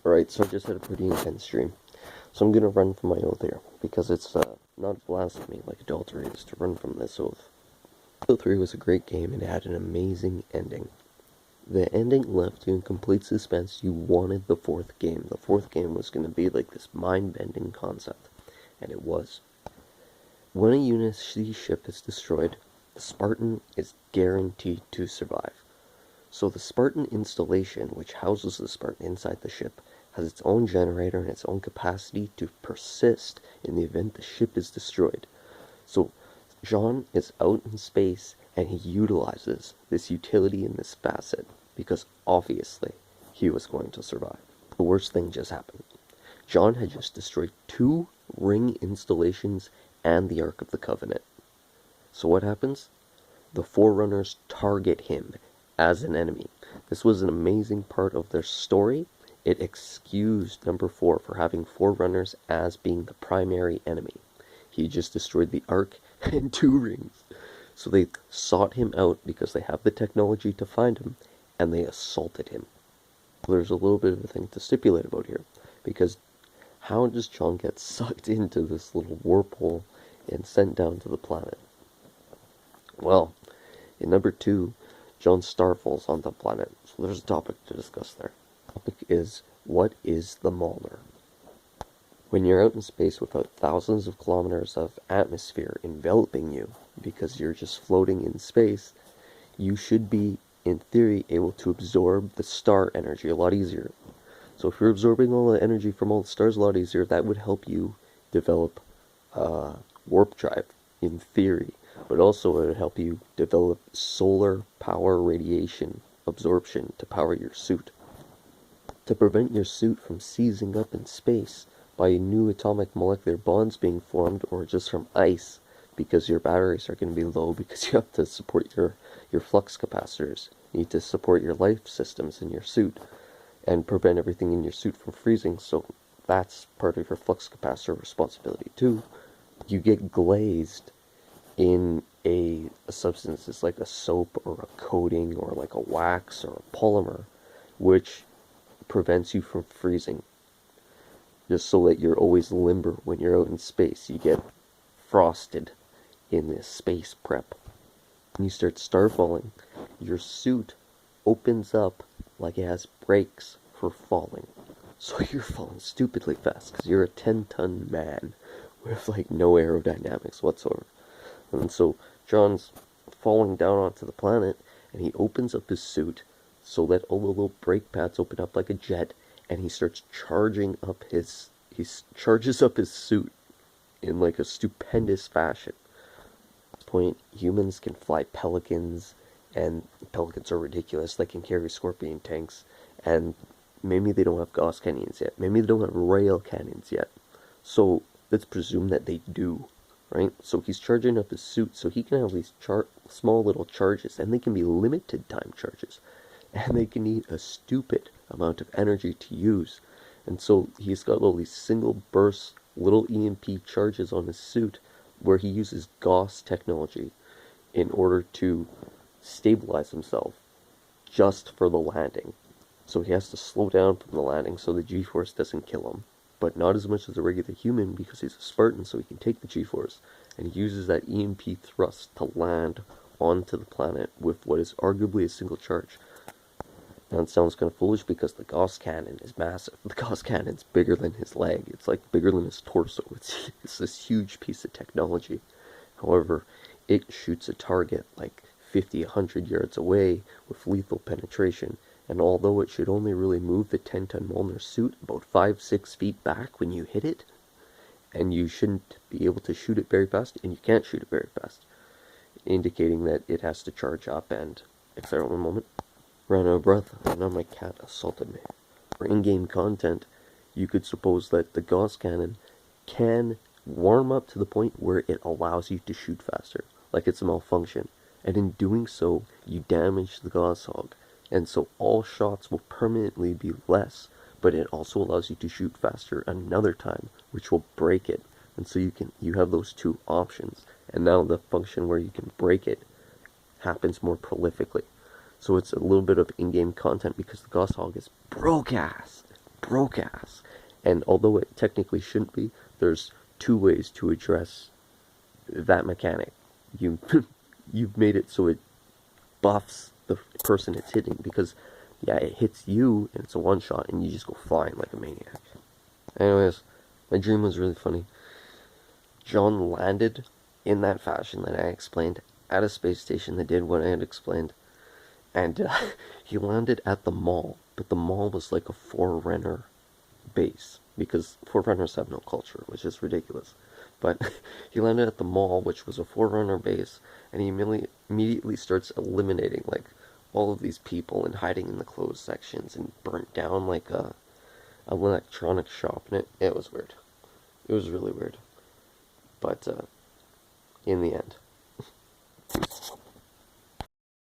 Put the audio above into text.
Alright, so I just had a pretty intense stream. So I'm gonna run from my oath here, because it's not blasphemy like adultery is to run from this oath. Halo 3 was a great game and it had an amazing ending. The ending left you in complete suspense. You wanted the fourth game. The fourth game was going to be like this mind-bending concept, and it was. When a Unity ship is destroyed, the Spartan is guaranteed to survive. So the Spartan installation, which houses the Spartan inside the ship, has its own generator and its own capacity to persist in the event the ship is destroyed. So John is out in space and he utilizes this utility in this facet because obviously he was going to survive. The worst thing just happened. John had just destroyed 2 ring installations and the Ark of the Covenant. So what happens? The Forerunners target him as an enemy. This was an amazing part of their story. It excused number 4 for having Forerunners as being the primary enemy. He just destroyed the Ark and 2 rings. So they sought him out because they have the technology to find him, and they assaulted him. There's a little bit of a thing to stipulate about here, because how does John get sucked into this little warp hole and sent down to the planet? Well, in number 2, John starfalls on the planet, so there's a topic to discuss there. The topic is, what is the Molnar? When you're out in space without thousands of kilometers of atmosphere enveloping you, because you're just floating in space, you should be, in theory, able to absorb the star energy a lot easier. So if you're absorbing all the energy from all the stars a lot easier, that would help you develop warp drive, in theory. But also it would help you develop solar power radiation absorption to power your suit. To prevent your suit from seizing up in space by new atomic molecular bonds being formed, or just from ice, because your batteries are going to be low because you have to support your flux capacitors. You need to support your life systems in your suit and prevent everything in your suit from freezing, so that's part of your flux capacitor responsibility too. You get glazed in a substance. It's like a soap or a coating or like a wax or a polymer, which prevents you from freezing, just so that you're always limber when you're out in space. You get frosted in this space prep. When you start starfalling, your suit opens up like it has brakes for falling. So you're falling stupidly fast because you're a 10-ton man with like no aerodynamics whatsoever. And so John's falling down onto the planet, and he opens up his suit so that all the little brake pads open up like a jet, and he starts charging up his charges up his suit in like a stupendous fashion. At this point, humans can fly pelicans, and pelicans are ridiculous. They can carry scorpion tanks, and maybe they don't have Gauss cannons yet. Maybe they don't have rail cannons yet. So let's presume that they do, right? So he's charging up his suit so he can have these small little charges, and they can be limited time charges, and they can need a stupid amount of energy to use. And so he's got all these single burst little EMP charges on his suit, where he uses Gauss technology in order to stabilize himself just for the landing. So he has to slow down from the landing so the G-force doesn't kill him, but not as much as a regular human because he's a Spartan, so he can take the G-force, and he uses that EMP thrust to land onto the planet with what is arguably a single charge. Now it sounds kind of foolish because the Gauss cannon is massive. The Gauss cannon's bigger than his leg. It's like bigger than his torso. It's this huge piece of technology. However, it shoots a target like 50, 100 yards away with lethal penetration. And although it should only really move the 10-ton Molnar suit about 5-6 feet back when you hit it, and you shouldn't be able to shoot it very fast, and you can't shoot it very fast, indicating that it has to charge up. And if there one moment, ran out of breath, and now my cat assaulted me. For in-game content, you could suppose that the Gauss cannon can warm up to the point where it allows you to shoot faster, like it's a malfunction, and in doing so, you damage the Gauss hog, and so all shots will permanently be less, but it also allows you to shoot faster another time, which will break it. And so you have those two options, and now the function where you can break it happens more prolifically. So it's a little bit of in-game content because the Gauss hog is broke-ass. broke ass. And although it technically shouldn't be, there's two ways to address that mechanic. You you've made it so it buffs the person it's hitting, because yeah, it hits you and it's a one shot and you just go flying like a maniac. Anyways, my dream was really funny. John landed in that fashion that I explained at a space station that did what I had explained, and he landed at the mall, but the mall was like a Forerunner base, because Forerunners have no culture, which is ridiculous. But he landed at the mall, which was a Forerunner base, and he immediately starts eliminating like all of these people and hiding in the closed sections, and burnt down like a an electronics shop, and it was weird. It was really weird. But in the end,